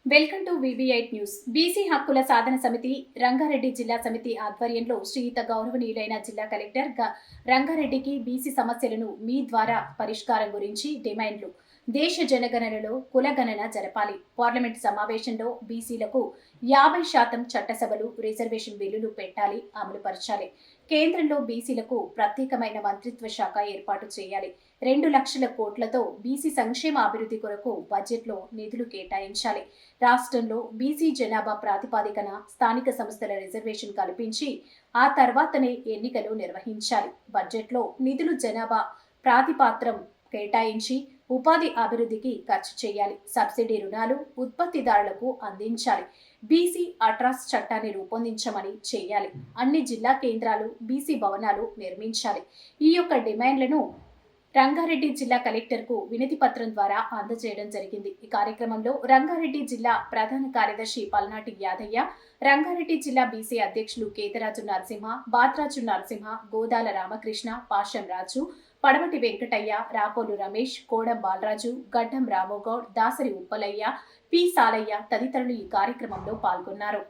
Welcome to VB8 news. BC హక్కుల సాధన సమితి రంగారెడ్డి జిల్లా సమితి ఆధ్వర్యంలో శ్రీయుత గౌరవనీయులైన జిల్లా కలెక్టర్ రంగారెడ్డికి బీసీ సమస్యలను మీ ద్వారా పరిష్కారం గురించి డిమాండ్లు. దేశ జనగణనలో కులగణన జరపాలి. పార్లమెంట్ సమావేశంలో బీసీలకు 50% చట్టసభలు రిజర్వేషన్ బిల్లులు పెట్టాలి, అమలుపరచాలి. కేంద్రంలో బీసీలకు ప్రత్యేకమైన మంత్రిత్వ శాఖ ఏర్పాటు చేయాలి. 2 లక్షల కోట్లతో బీసీ సంక్షేమ అభివృద్ధి కొరకు బడ్జెట్లో నిధులు కేటాయించాలి. రాష్ట్రంలో బీసీ జనాభా ప్రాతిపాదికన స్థానిక సంస్థల రిజర్వేషన్ కల్పించి ఆ తర్వాతనే ఎన్నికలు నిర్వహించాలి. బడ్జెట్లో నిధులు జనాభా ప్రాతిపాత్రం కేటాయించి ఉపాధి అభివృద్ధికి ఖర్చు చేయాలి. సబ్సిడీ రుణాలు ఉత్పత్తిదారులకు అందించాలి. బీసీ అట్రాస్ చట్టాన్ని రూపొందించమని చేయాలి. అన్ని జిల్లా కేంద్రాలు బీసీ భవనాలు నిర్మించాలి. ఈ యొక్క డిమాండ్లను రంగారెడ్డి జిల్లా కలెక్టర్కు వినతి పత్రం ద్వారా అందజేయడం జరిగింది. ఈ కార్యక్రమంలో రంగారెడ్డి జిల్లా ప్రధాన కార్యదర్శి పల్నాటి యాదయ్య, రంగారెడ్డి జిల్లా బీసీ అధ్యక్షులు కేతరాజు నరసింహ, బాత్రాజు నరసింహ, గోదాల రామకృష్ణ, పాషం రాజు, పడమటి వెంకటయ్య, రాపోలు రమేష్, కోడం బాలరాజు, గడ్డం రామోగౌడ్, దాసరి ఉప్పలయ్య, పి సాలయ్య తదితరులు ఈ కార్యక్రమంలో పాల్గొన్నారు.